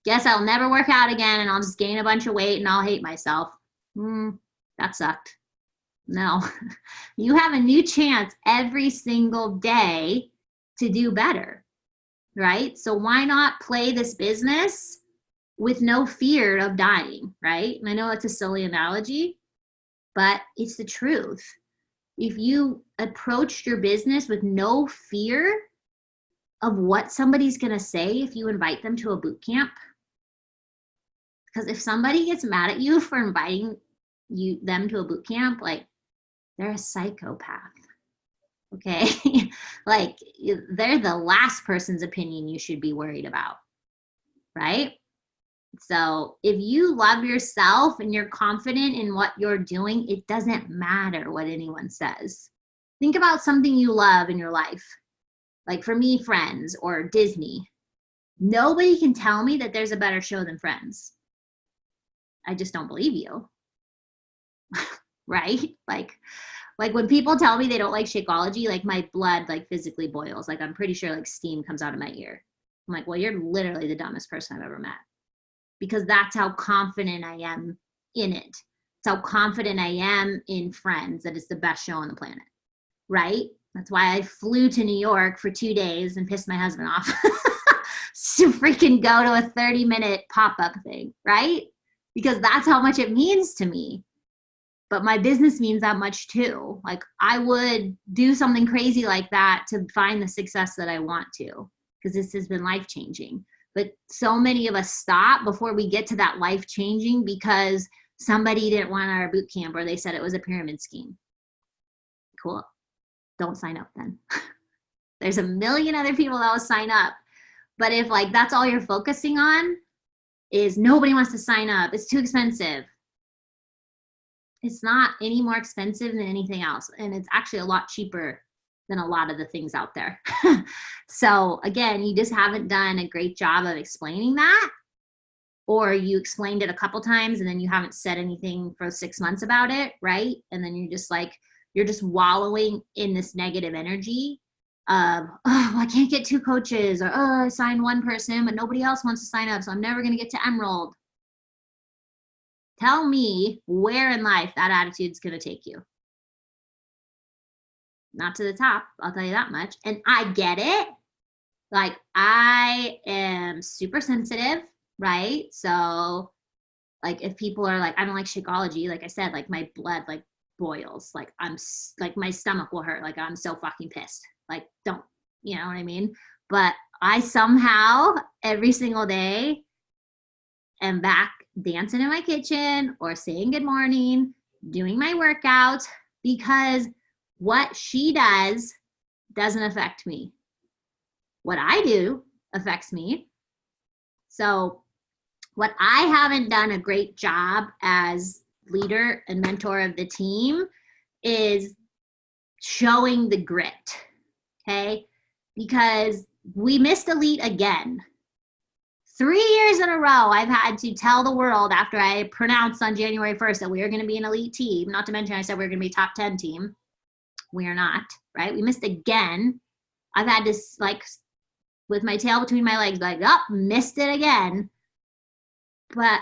Guess I'll never work out again and I'll just gain a bunch of weight and I'll hate myself. That sucked. No, you have a new chance every single day to do better, right? So why not play this business with no fear of dying, right? And I know it's a silly analogy, but it's the truth. If you approached your business with no fear of what somebody's going to say if you invite them to a boot camp, because if somebody gets mad at you for inviting them to a boot camp, like, they're a psychopath, okay? Like, they're the last person's opinion you should be worried about, right? So if you love yourself and you're confident in what you're doing, it doesn't matter what anyone says. Think about something you love in your life. Like for me, Friends or Disney. Nobody can tell me that there's a better show than Friends. I just don't believe you. Right? Like when people tell me they don't like Shakeology, like my blood like physically boils. Like I'm pretty sure like steam comes out of my ear. I'm like, well, you're literally the dumbest person I've ever met. Because that's how confident I am in it. It's how confident I am in Friends that it's the best show on the planet. Right? That's why I flew to New York for 2 days and pissed my husband off to freaking go to a 30-minute pop-up thing, right? Because that's how much it means to me. But my business means that much too. Like I would do something crazy like that to find the success that I want to, because this has been life-changing. But so many of us stop before we get to that life-changing because somebody didn't want our boot camp or they said it was a pyramid scheme. Cool. Don't sign up then. There's a million other people that will sign up. But if like that's all you're focusing on is nobody wants to sign up, it's too expensive. It's not any more expensive than anything else. And it's actually a lot cheaper than a lot of the things out there. So again, you just haven't done a great job of explaining that, or you explained it a couple times and then you haven't said anything for 6 months about it, right? And then you're just wallowing in this negative energy of, oh, I can't get 2 coaches, or oh, I signed 1 person, but nobody else wants to sign up, so I'm never going to get to Emerald. Tell me where in life that attitude's going to take you. Not to the top, I'll tell you that much. And I get it. Like I am super sensitive, right? So like if people are like, I don't like Shakeology, like I said, like my blood like boils. Like I'm like my stomach will hurt. Like I'm so fucking pissed. Like don't, you know what I mean? But I somehow every single day am back dancing in my kitchen or saying good morning, doing my workout, because what she does doesn't affect me. What I do affects me. So what I haven't done a great job as leader and mentor of the team is showing the grit, okay? Because we missed elite again. 3 years in a row, I've had to tell the world after I pronounced on January 1st that we are going to be an elite team, not to mention I said we are going to be a top 10 team. We are not, right? We missed again. I've had to, like, with my tail between my legs, like, oh, missed it again. But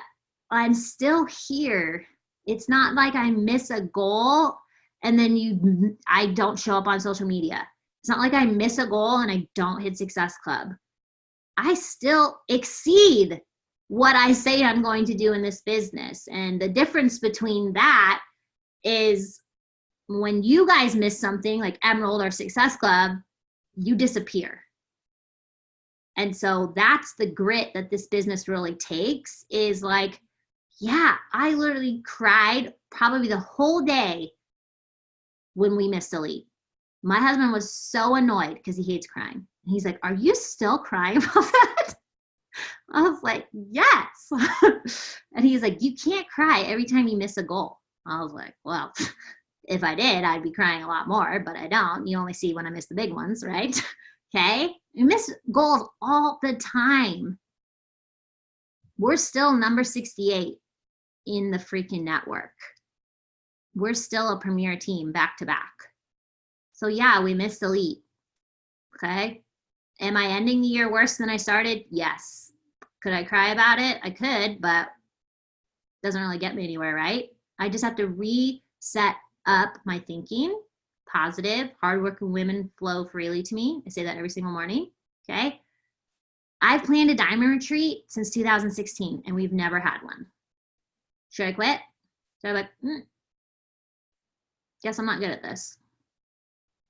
I'm still here. It's not like I miss a goal and then I don't show up on social media. It's not like I miss a goal and I don't hit Success Club. I still exceed what I say I'm going to do in this business. And the difference between that is when you guys miss something like Emerald or Success Club, you disappear. And so that's the grit that this business really takes, is like, yeah, I literally cried probably the whole day when we missed Elite. My husband was so annoyed because he hates crying. And he's like, are you still crying about that? I was like, yes. And he's like, you can't cry every time you miss a goal. I was like, well, if I did, I'd be crying a lot more, but I don't. You only see when I miss the big ones, right? Okay. You miss goals all the time. We're still number 68 in the freaking network. We're still a premier team back to back. So yeah, we missed Elite. Okay. Am I ending the year worse than I started? Yes. Could I cry about it? I could, but it doesn't really get me anywhere, right? I just have to reset up my thinking. Positive, hardworking women flow freely to me. I say that every single morning. Okay. I've planned a diamond retreat since 2016 and we've never had one. Should I quit? So I'm like, guess I'm not good at this.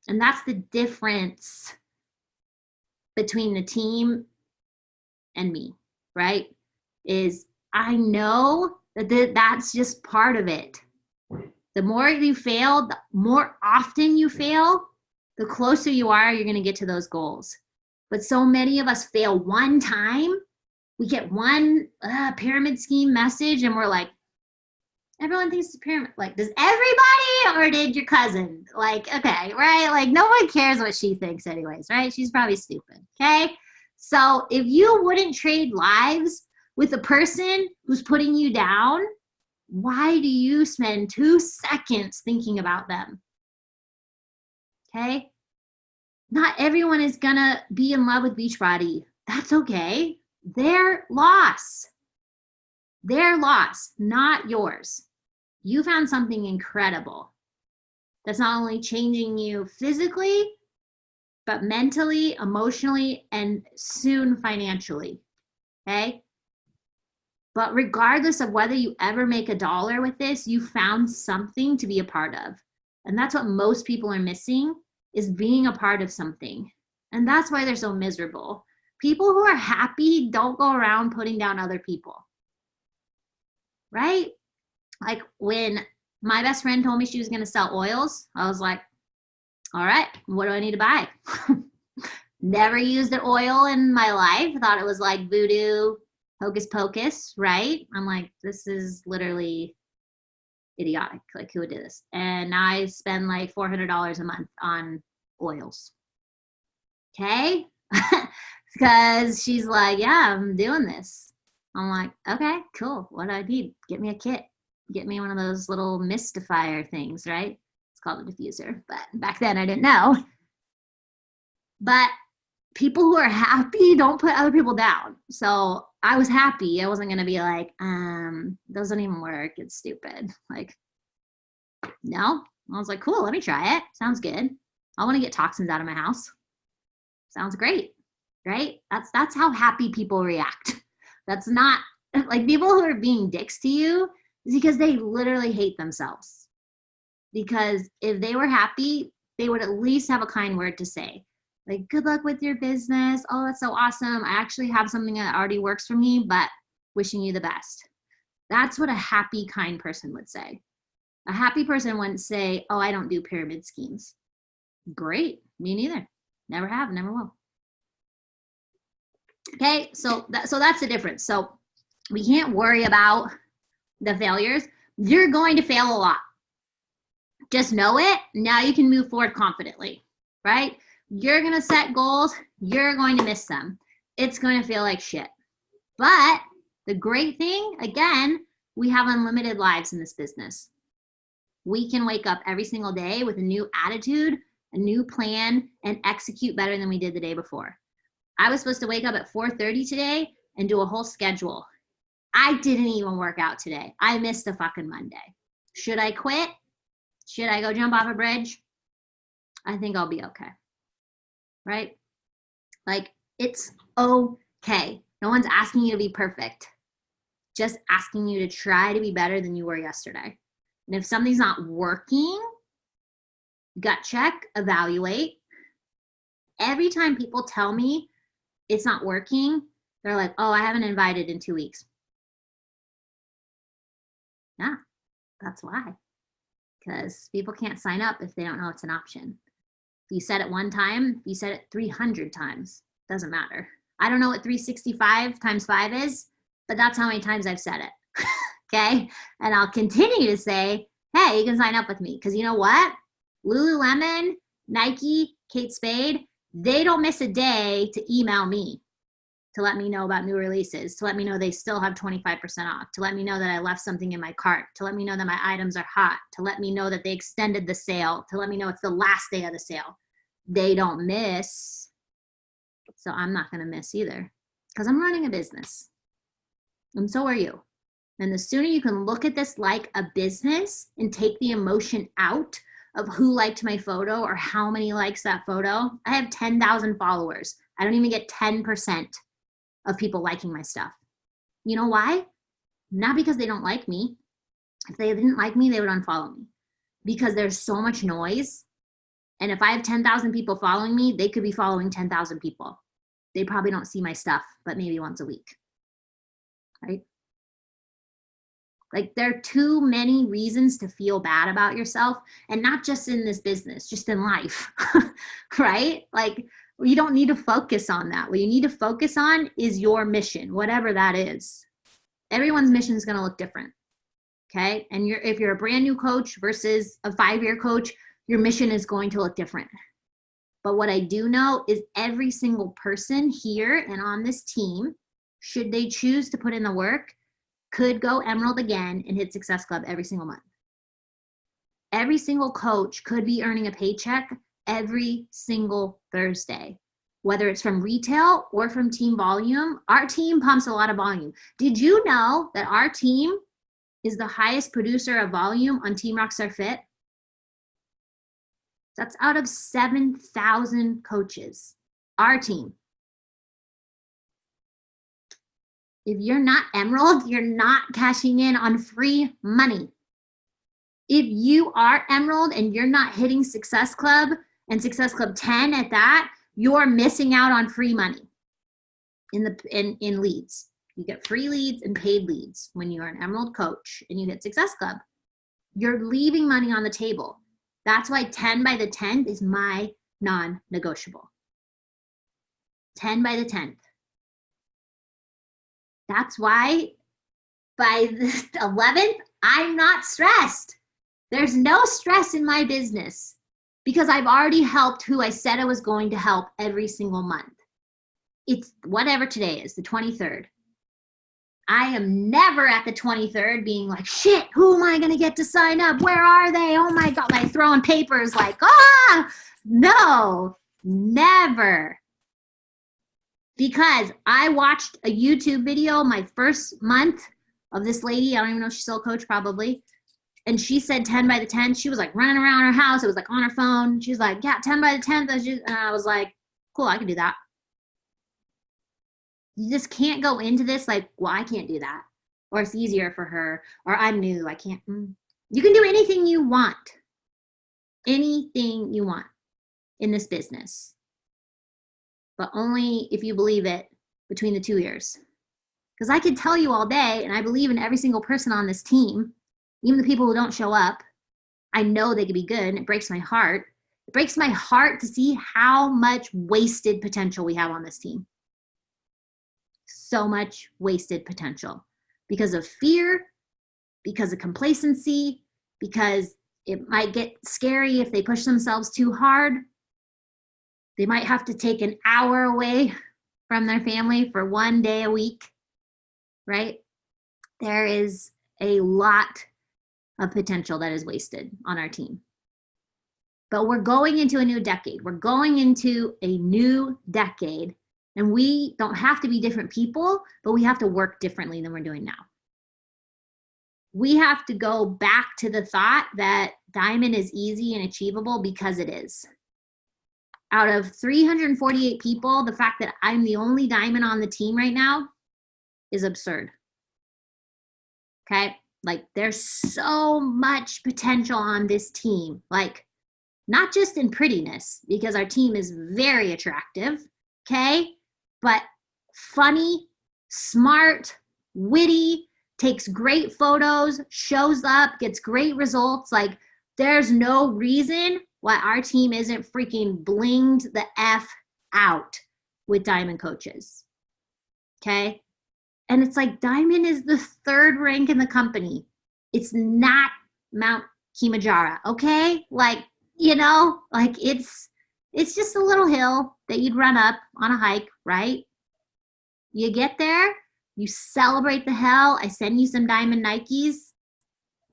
And that's the difference between the team and me, right? Is I know that that's just part of it. The more you fail, the more often you fail, the closer you are, you're going to get to those goals. But so many of us fail one time. We get one pyramid scheme message and we're like, everyone thinks it's a pyramid. Like, does everybody or did your cousin? Like, okay, right? Like, no one cares what she thinks anyways, right? She's probably stupid, okay? So if you wouldn't trade lives with a person who's putting you down, why do you spend 2 seconds thinking about them? Okay? Not everyone is gonna be in love with Beachbody. That's okay. Their loss. Their loss, not yours. You found something incredible that's not only changing you physically, but mentally, emotionally, and soon financially. Okay? But regardless of whether you ever make $1 with this, you found something to be a part of. And that's what most people are missing, is being a part of something. And that's why they're so miserable. People who are happy don't go around putting down other people. Right? Like when my best friend told me she was going to sell oils, I was like, all right, what do I need to buy? Never used an oil in my life. Thought it was like voodoo, hocus pocus, right? I'm like, this is literally idiotic. Like, who would do this? And now I spend like $400 a month on oils. Okay? Because she's like, yeah, I'm doing this. I'm like, okay, cool. What do I need? Get me a kit. Get me one of those little mystifier things, right? It's called a diffuser. But back then I didn't know. But people who are happy don't put other people down. So I was happy. I wasn't going to be like, doesn't even work. It's stupid. Like, no. I was like, cool, let me try it. Sounds good. I want to get toxins out of my house. Sounds great, right? That's how happy people react. That's not, like, people who are being dicks to you is because they literally hate themselves. Because if they were happy, they would at least have a kind word to say. Like, good luck with your business. Oh, that's so awesome. I actually have something that already works for me, but wishing you the best. That's what a happy, kind person would say. A happy person wouldn't say, oh, I don't do pyramid schemes. Great. Me neither. Never have, never will. Okay, so that's the difference. So we can't worry about the failures. You're going to fail a lot. Just know it. Now you can move forward confidently, right? You're going to set goals. You're going to miss them. It's going to feel like shit. But the great thing, again, we have unlimited lives in this business. We can wake up every single day with a new attitude, a new plan, and execute better than we did the day before. I was supposed to wake up at 4:30 today and do a whole schedule. I didn't even work out today. I missed a fucking Monday. Should I quit? Should I go jump off a bridge? I think I'll be okay. Right? Like, it's okay. No one's asking you to be perfect. just asking you to try to be better than you were yesterday. And if something's not working, gut check, evaluate. Every time people tell me it's not working, they're like, oh, I haven't invited in 2 weeks. Yeah, that's why. Because people can't sign up if they don't know it's an option. If you said it one time, if you said it 300 times, doesn't matter. I don't know what 365 times 5 is, but that's how many times I've said it. Okay? And I'll continue to say, hey, you can sign up with me. Because you know what? Lululemon, Nike, Kate Spade, they don't miss a day to email me to let me know about new releases, to let me know they still have 25% off, to let me know that I left something in my cart, to let me know that my items are hot, to let me know that they extended the sale, to let me know it's the last day of the sale. They don't miss. So I'm not going to miss either because I'm running a business. And so are you. And the sooner you can look at this like a business and take the emotion out of who liked my photo or how many likes that photo. I have 10,000 followers. I don't even get 10% of people liking my stuff. You know why? Not because they don't like me. If they didn't like me, they would unfollow me. Because there's so much noise. And if I have 10,000 people following me, they could be following 10,000 people. They probably don't see my stuff, but maybe once a week. Right? Like there are too many reasons to feel bad about yourself, and not just in this business, just in life, right? Like you don't need to focus on that. What you need to focus on is your mission, whatever that is. Everyone's mission is going to look different, okay? And if you're a brand new coach versus a 5-year coach, your mission is going to look different. But what I do know is every single person here and on this team, should they choose to put in the work, could go Emerald again and hit Success Club every single month. Every single coach could be earning a paycheck every single Thursday, whether it's from retail or from team volume. Our team pumps a lot of volume. Did you know that our team is the highest producer of volume on Team Rockstar Fit? That's out of 7,000 coaches. Our team. If you're not Emerald, you're not cashing in on free money. If you are Emerald and you're not hitting Success Club and Success Club 10 at that, you're missing out on free money in leads. You get free leads and paid leads when you're an Emerald coach and you hit Success Club. You're leaving money on the table. That's why 10 by the 10th is my non-negotiable. 10 by the 10th. That's why by the 11th, I'm not stressed. There's no stress in my business because I've already helped who I said I was going to help every single month. It's whatever today is, the 23rd. I am never at the 23rd being like, shit, who am I going to get to sign up? Where are they? Oh my God, like throwing papers like, no, never. Because I watched a YouTube video my first month of this lady. I don't even know if she's still a coach, probably. And she said 10 by the 10th. She was like running around her house. It was like on her phone. She's like, yeah, 10 by the 10th. And I was like, cool, I can do that. You just can't go into this like, well, I can't do that. Or it's easier for her. Or I'm new, I can't. You can do anything you want. Anything you want in this business. But only if you believe it between the 2 ears. Because I could tell you all day, and I believe in every single person on this team, even the people who don't show up. I know they could be good, and it breaks my heart. It breaks my heart to see how much wasted potential we have on this team. So much wasted potential. Because of fear, because of complacency, because it might get scary if they push themselves too hard. They might have to take an hour away from their family for 1 day a week, right? There is a lot of potential that is wasted on our team. But we're going into a new decade. We're going into a new decade, and we don't have to be different people, but we have to work differently than we're doing now. We have to go back to the thought that diamond is easy and achievable because it is. Out of 348 people, the fact that I'm the only diamond on the team right now is absurd. Okay. Like there's so much potential on this team. Like not just in prettiness, because our team is very attractive. Okay. But funny, smart, witty, takes great photos, shows up, gets great results. Like there's no reason why our team isn't freaking blinged the F out with diamond coaches. Okay. And it's like diamond is the third rank in the company. It's not Mount Kilimanjaro. Okay. Like, like it's just a little hill that you'd run up on a hike, right? You get there, you celebrate the hell. I send you some diamond Nikes.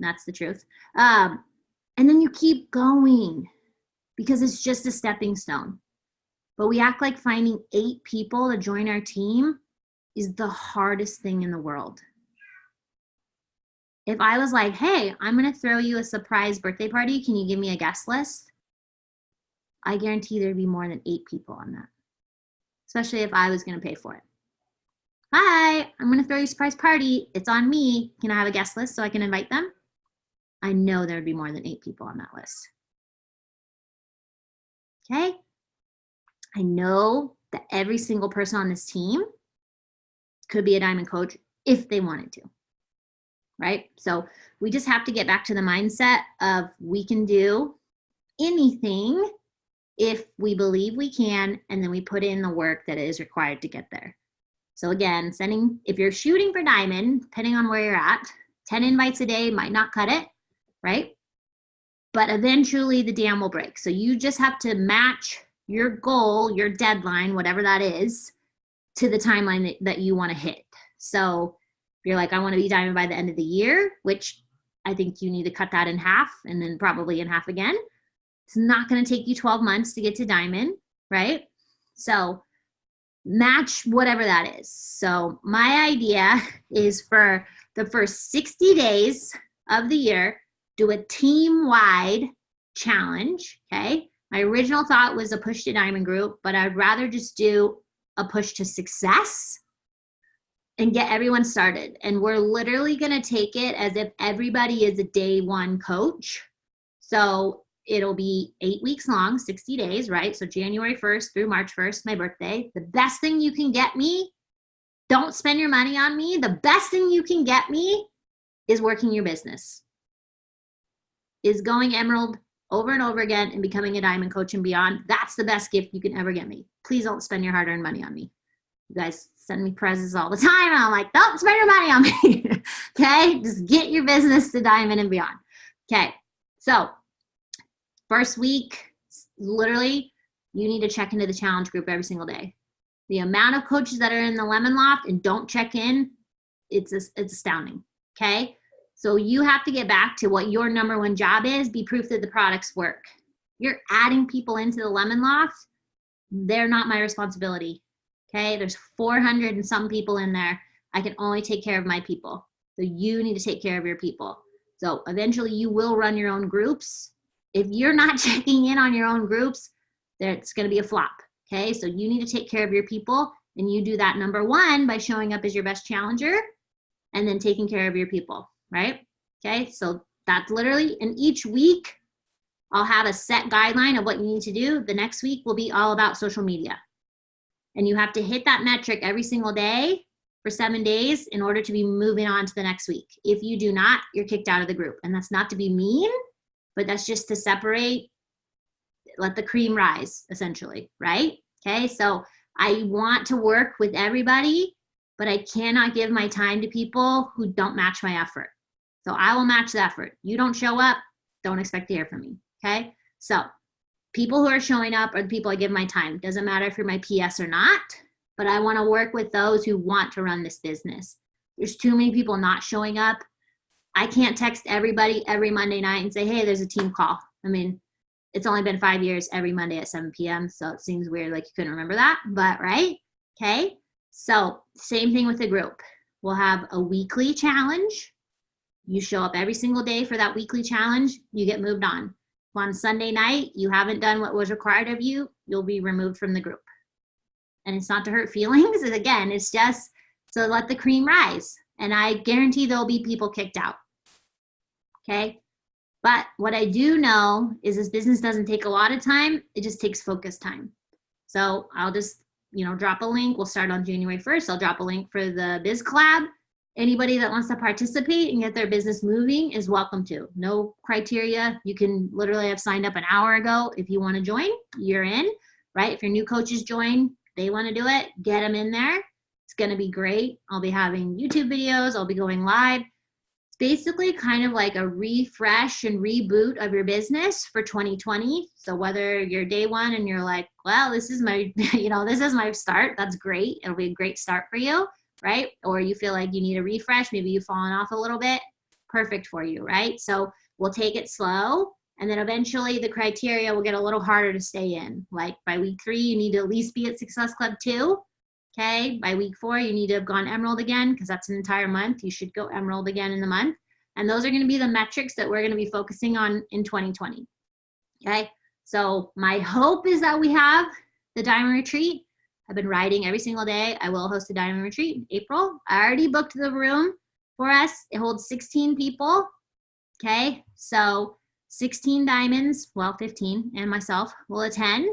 That's the truth. And then you keep going because it's just a stepping stone. But we act like finding 8 people to join our team is the hardest thing in the world. If I was like, hey, I'm going to throw you a surprise birthday party, can you give me a guest list? I guarantee there'd be more than 8 people on that, especially if I was going to pay for it. Hi, I'm going to throw you a surprise party. It's on me. Can I have a guest list so I can invite them? I know there would be more than 8 people on that list. Okay? I know that every single person on this team could be a diamond coach if they wanted to, right? So we just have to get back to the mindset of we can do anything if we believe we can, and then we put in the work that is required to get there. So again, if you're shooting for diamond, depending on where you're at, 10 invites a day might not cut it, right? But eventually the dam will break. So you just have to match your goal, your deadline, whatever that is, to the timeline that you want to hit. So if you're like, I want to be diamond by the end of the year, which I think you need to cut that in half and then probably in half again. It's not going to take you 12 months to get to diamond, right? So match whatever that is. So my idea is for the first 60 days of the year, do a team-wide challenge, okay? My original thought was a push to diamond group, but I'd rather just do a push to success and get everyone started. And we're literally going to take it as if everybody is a day one coach. So it'll be 8 weeks long, 60 days, right? So January 1st through March 1st, my birthday. The best thing you can get me, don't spend your money on me. The best thing you can get me is working your business, is going Emerald over and over again and becoming a diamond coach and beyond. That's the best gift you can ever get me. Please don't spend your hard-earned money on me. You guys send me presents all the time, and I'm like, don't spend your money on me. Okay? Just get your business to diamond and beyond. Okay. So first week, literally, you need to check into the challenge group every single day. The amount of coaches that are in the Lemon Loft and don't check in, it's astounding. Okay? So you have to get back to what your number one job is, be proof that the products work. You're adding people into the Lemon Loft. They're not my responsibility. Okay? There's 400 and some people in there. I can only take care of my people. So you need to take care of your people. So eventually you will run your own groups. If you're not checking in on your own groups, it's going to be a flop. Okay? So you need to take care of your people, and you do that number one by showing up as your best challenger and then taking care of your people. Right? Okay, so that's literally, and each week I'll have a set guideline of what you need to do. The next week will be all about social media. And you have to hit that metric every single day for 7 days in order to be moving on to the next week. If you do not, you're kicked out of the group. And that's not to be mean, but that's just to separate, let the cream rise, essentially, right? Okay, so I want to work with everybody, but I cannot give my time to people who don't match my effort. So I will match the effort. You don't show up, don't expect to hear from me, okay? So people who are showing up are the people I give my time. Doesn't matter if you're my PS or not, but I want to work with those who want to run this business. There's too many people not showing up. I can't text everybody every Monday night and say, hey, there's a team call. I mean, it's only been 5 years every Monday at 7 p.m., so it seems weird like you couldn't remember that, but right? Okay, so same thing with the group. We'll have a weekly challenge. You show up every single day for that weekly challenge, you get moved on. On Sunday night, you haven't done what was required of you, you'll be removed from the group. And it's not to hurt feelings. Again, it's just to let the cream rise. and I guarantee there'll be people kicked out. Okay. But what I do know is this business doesn't take a lot of time. It just takes focus time. So I'll just, drop a link. We'll start on January 1st. I'll drop a link for the Biz Collab. Anybody that wants to participate and get their business moving is welcome to. No criteria. You can literally have signed up an hour ago. If you want to join, you're in, right? If your new coaches join, they want to do it, get them in there. It's going to be great. I'll be having YouTube videos. I'll be going live. It's basically kind of like a refresh and reboot of your business for 2020. So whether you're day one and you're like, well, this is my, this is my start. That's great. It'll be a great start for you, right? Or you feel like you need a refresh. Maybe you've fallen off a little bit. Perfect for you, right? So we'll take it slow. And then eventually the criteria will get a little harder to stay in. Like by week 3, you need to at least be at Success Club 2. Okay, by week 4, you need to have gone Emerald again because that's an entire month. You should go Emerald again in the month. And those are going to be the metrics that we're going to be focusing on in 2020. Okay, so my hope is that we have the Diamond Retreat. I've been writing every single day. I will host a Diamond Retreat in April. I already booked the room for us. It holds 16 people. Okay, so 16 diamonds, well, 15 and myself will attend.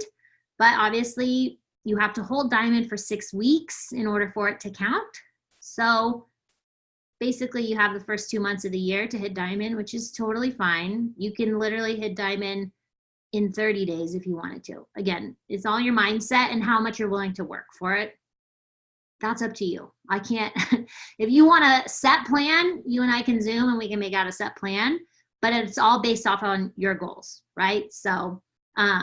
But obviously, you have to hold diamond for 6 weeks in order for it to count. So basically you have the first 2 months of the year to hit diamond, which is totally fine. You can literally hit diamond in 30 days if you wanted to. Again, it's all your mindset and how much you're willing to work for it. That's up to you. I can't, if you want a set plan, you and I can Zoom and we can make out a set plan, but it's all based off on your goals, right? So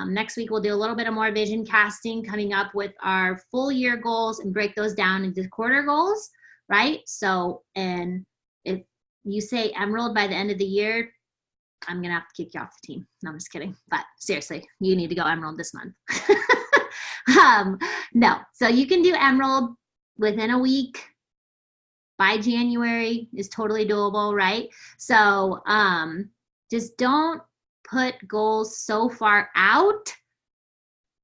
next week, we'll do a little bit of more vision casting, coming up with our full year goals and break those down into quarter goals, right? So, and if you say Emerald by the end of the year, I'm going to have to kick you off the team. No, I'm just kidding. But seriously, you need to go Emerald this month. No, so you can do Emerald within a week. By January is totally doable, right? So just don't put goals so far out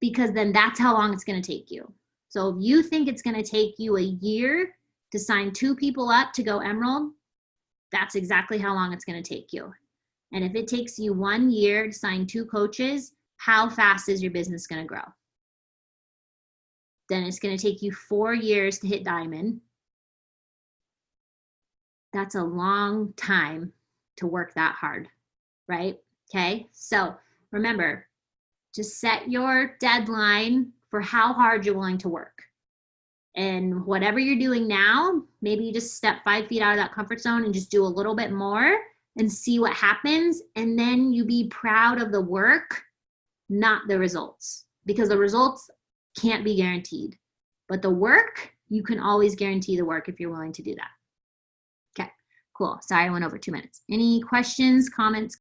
because then that's how long it's going to take you. So if you think it's going to take you a year to sign 2 people up to go Emerald, that's exactly how long it's going to take you. And if it takes you 1 year to sign 2 coaches, how fast is your business going to grow? Then it's going to take you 4 years to hit diamond. That's a long time to work that hard, right? Okay, so remember, just set your deadline for how hard you're willing to work. And whatever you're doing now, maybe you just step 5 feet out of that comfort zone and just do a little bit more and see what happens. And then you be proud of the work, not the results, because the results can't be guaranteed. But the work, you can always guarantee the work if you're willing to do that. Okay, cool. Sorry, I went over 2 minutes. Any questions, comments?